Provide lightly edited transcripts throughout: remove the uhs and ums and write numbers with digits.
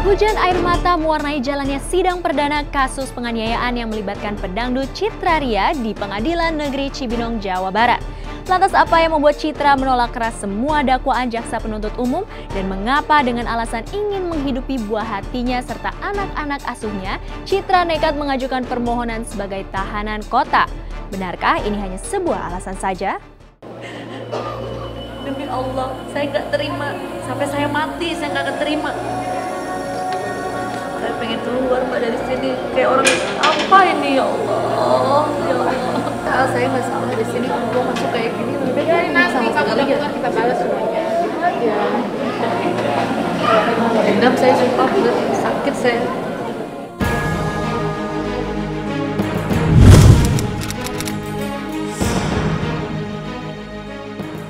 Hujan air mata mewarnai jalannya sidang perdana kasus penganiayaan yang melibatkan pedangdut Citra Ria di Pengadilan Negeri Cibinong, Jawa Barat. Lantas apa yang membuat Citra menolak keras semua dakwaan jaksa penuntut umum dan mengapa dengan alasan ingin menghidupi buah hatinya serta anak-anak asuhnya, Citra nekat mengajukan permohonan sebagai tahanan kota? Benarkah ini hanya sebuah alasan saja? Demi Allah, saya nggak terima. Sampai saya mati, saya nggak akan terima. Saya pengen keluar Pak dari sini. Kayak orang apa ini, ya Allah, ya Allah. Saya nggak salah di sini. Gue masuk kayak gini. Ya nanti kalau udah keluar kita balas semuanya. Ya. Dendam saya sumpah bener, sakit saya.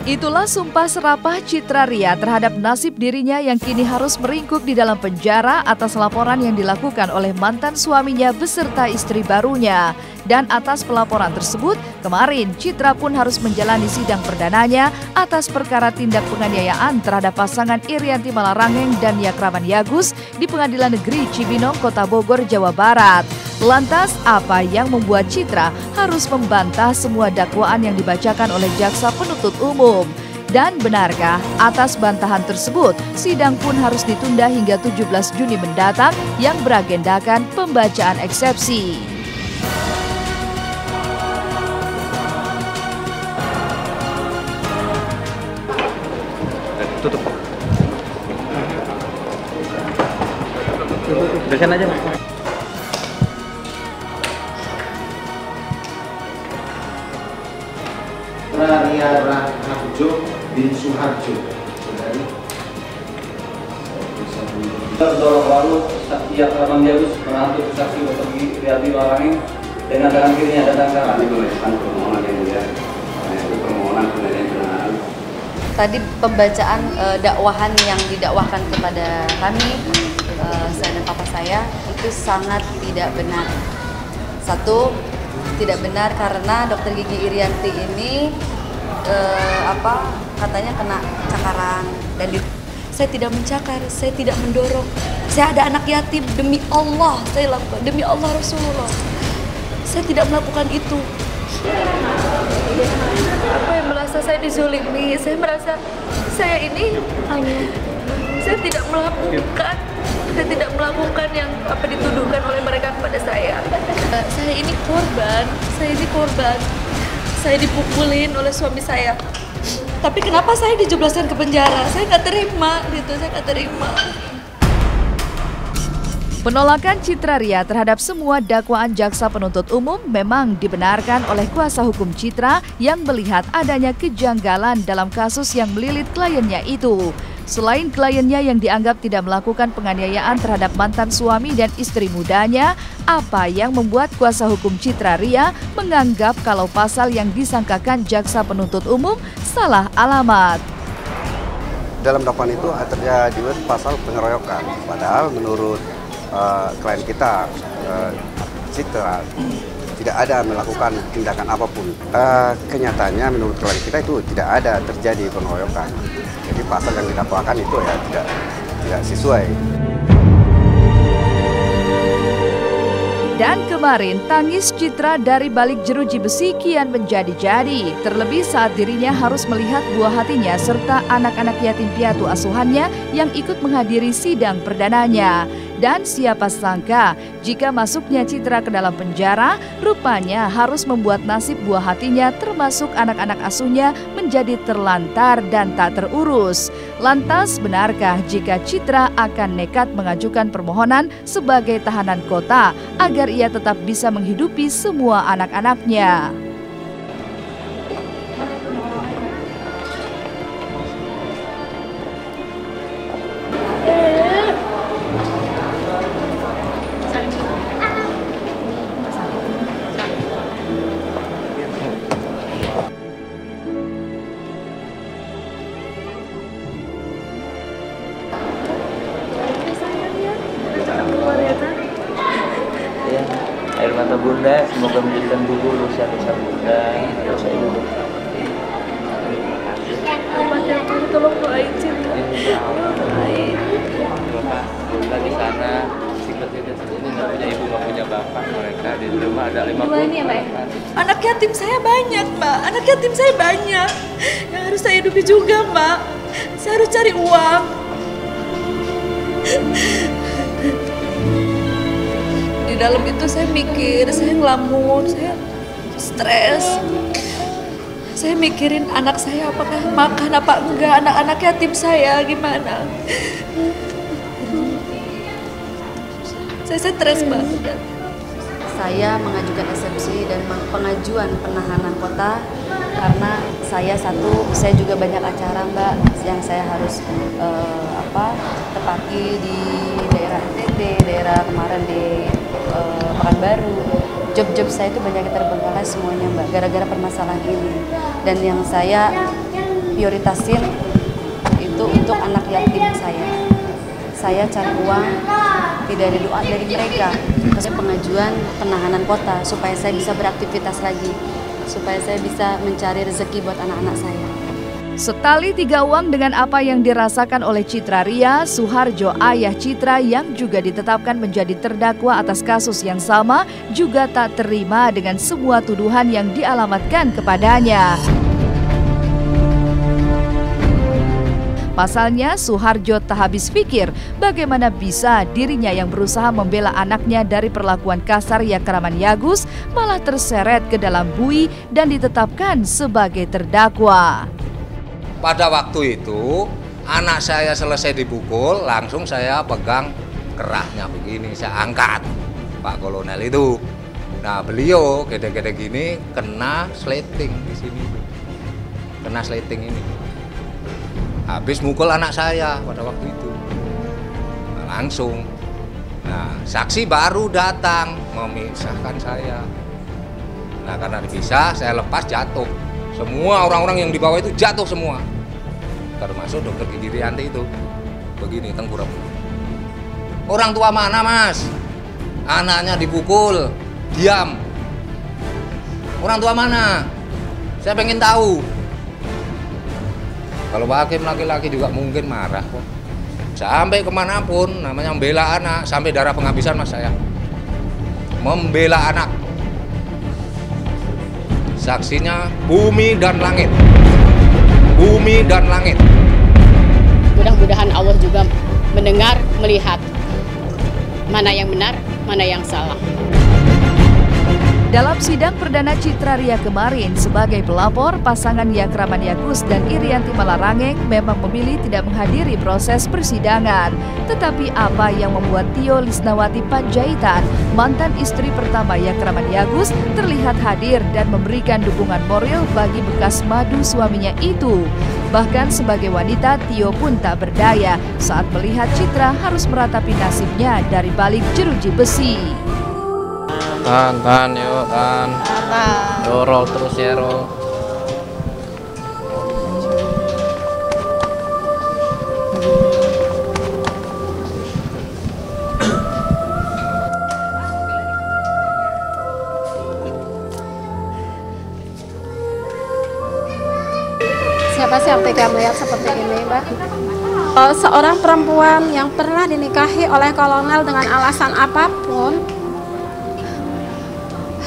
Itulah sumpah serapah Citra Ria terhadap nasib dirinya yang kini harus meringkuk di dalam penjara atas laporan yang dilakukan oleh mantan suaminya beserta istri barunya. Dan atas pelaporan tersebut, kemarin Citra pun harus menjalani sidang perdananya atas perkara tindak penganiayaan terhadap pasangan Irianti Malarangeng dan Yakraman Yagus di Pengadilan Negeri Cibinong, Kota Bogor, Jawa Barat. Lantas, apa yang membuat Citra harus membantah semua dakwaan yang dibacakan oleh jaksa penuntut umum? Dan benarkah atas bantahan tersebut, sidang pun harus ditunda hingga 17 Juni mendatang yang beragendakan pembacaan eksepsi? Tutup. Beresin aja, Pak. Ria Rahmajo bin Suharjo dari Terdorong lalu Yakraman Yagus menantu saksi Dr. Irianti Malarangeng dengan tangan kirinya datang ke kami menuliskan permohonan yang mulia. Itu permohonan penilaian kebenaran. Tadi pembacaan dakwahan yang didakwahkan kepada kami, saya dan papa saya, itu sangat tidak benar. Satu, tidak benar karena Dr. Gigi Irianti ini katanya kena cakaran dan saya tidak mencakar, saya tidak mendorong. Saya ada anak yatim, demi Allah saya lakukan, demi Allah Rasulullah. Saya tidak melakukan itu. Apa yang merasa saya dizulimi, saya merasa saya ini saya tidak melakukan yang apa dituduhkan oleh mereka kepada saya. Saya ini korban, saya dipukulin oleh suami saya. Tapi kenapa saya dijebloskan ke penjara? Saya nggak terima gitu, saya nggak terima. Penolakan Citra Ria terhadap semua dakwaan jaksa penuntut umum memang dibenarkan oleh kuasa hukum Citra yang melihat adanya kejanggalan dalam kasus yang melilit kliennya itu. Selain kliennya yang dianggap tidak melakukan penganiayaan terhadap mantan suami dan istri mudanya, apa yang membuat kuasa hukum Citra Ria menganggap kalau pasal yang disangkakan jaksa penuntut umum salah alamat? dalam dakwaan itu terjadi pasal pengeroyokan, padahal menurut klien kita Citra tidak ada melakukan tindakan apapun. Kenyataannya menurut klien kita itu tidak ada terjadi pengeroyokan. Jadi pasal yang didakwakan itu ya tidak sesuai. Dan kemarin tangis Citra dari balik jeruji besi kian menjadi-jadi. Terlebih saat dirinya harus melihat buah hatinya serta anak-anak yatim piatu asuhannya yang ikut menghadiri sidang perdananya. Dan siapa sangka jika masuknya Citra ke dalam penjara, rupanya harus membuat nasib buah hatinya termasuk anak-anak asuhnya menjadi terlantar dan tak terurus. Lantas benarkah jika Citra akan nekat mengajukan permohonan sebagai tahanan kota agar ia tetap bisa menghidupi semua anak-anaknya? Air mata bunda semoga menjadikan gugur usia-usia bunda. Dosa ibu. Tolong doain Cinta. Bapak, bunda bisa Dua ini ya Mbak ya? Anak yatim saya banyak, Mbak. Anak yatim saya banyak. Yang harus saya hidupi juga, Mbak. Saya harus cari uang. Di dalam itu saya mikir, saya ngelamun, saya stres. Saya mikirin anak saya apakah makan apa enggak, anak-anak yatim saya gimana. Saya stres banget. Saya mengajukan eksepsi dan pengajuan penahanan kota karena saya juga banyak acara Mbak yang saya harus tepati di daerah NTT, daerah kemarin di Pekanbaru. Job-job saya itu banyak terbengkalai semuanya Mbak gara-gara permasalahan ini. Dan yang saya prioritasin itu untuk anak yatim saya. Saya cari uang tidak ada doa dari mereka. Saya pengajuan penahanan kota supaya saya bisa beraktivitas lagi, supaya saya bisa mencari rezeki buat anak-anak saya. Setali tiga uang dengan apa yang dirasakan oleh Citra Ria, Suharjo ayah Citra yang juga ditetapkan menjadi terdakwa atas kasus yang sama juga tak terima dengan semua tuduhan yang dialamatkan kepadanya. Pasalnya, Suharjo tak habis pikir bagaimana bisa dirinya yang berusaha membela anaknya dari perlakuan kasar Yakraman Yagus malah terseret ke dalam bui dan ditetapkan sebagai terdakwa. Pada waktu itu, anak saya selesai dipukul, langsung saya pegang kerahnya begini, saya angkat Pak Kolonel itu. Nah, beliau gede-gede gini kena sleting di sini, kena sleting ini. Habis mukul anak saya pada waktu itu, nah, langsung. Nah, saksi baru datang memisahkan saya. Nah, karena dipisah, saya lepas jatuh. Semua orang-orang yang di bawah itu jatuh semua, termasuk dokter Gigi Rianti itu. Begini tengkurap. Orang tua mana Mas? Anaknya dipukul, diam. Orang tua mana? Saya pengen tahu. Kalau hakim laki-laki juga mungkin marah kok. Sampai kemanapun namanya membela anak, sampai darah penghabisan Mas saya. Membela anak. Saksinya bumi dan langit. Bumi dan langit. Mudah-mudahan Allah juga mendengar, melihat mana yang benar, mana yang salah. Dalam sidang perdana Citra Ria kemarin sebagai pelapor, pasangan Yakraman Yagus dan Irianti Malarangeng memang memilih tidak menghadiri proses persidangan. Tetapi apa yang membuat Tio Lisnawati Panjaitan, mantan istri pertama Yakraman Yagus, terlihat hadir dan memberikan dukungan moral bagi bekas madu suaminya itu. Bahkan sebagai wanita, Tio pun tak berdaya saat melihat Citra harus meratapi nasibnya dari balik jeruji besi. Tahan, yuk, tahan. Yo, roll terus ya, roll. Siapa sih yang tega melihat seperti ini, Mbak? Seorang perempuan yang pernah dinikahi oleh kolonel dengan alasan apapun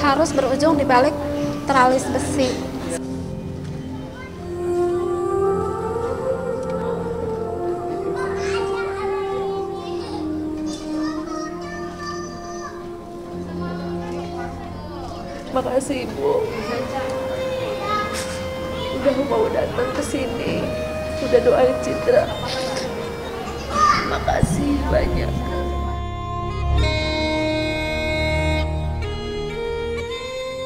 harus berujung di balik teralis besi. Makasih Ibu. Udah mau datang ke sini. Udah doain Citra. Makasih banyak.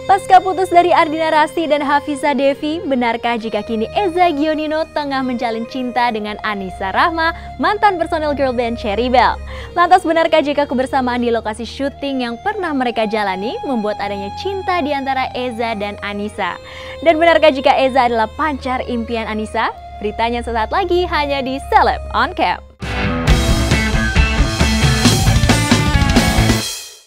Pasca putus dari Ardina Rasti dan Hafiza Devi, benarkah jika kini Eza Gionino tengah menjalin cinta dengan Anissa Rahma, mantan personel girl band Cherry Bell? Lantas benarkah jika kebersamaan di lokasi syuting yang pernah mereka jalani membuat adanya cinta di antara Eza dan Anissa? Dan benarkah jika Eza adalah pacar impian Anissa? Beritanya sesaat lagi hanya di Celeb On Cam.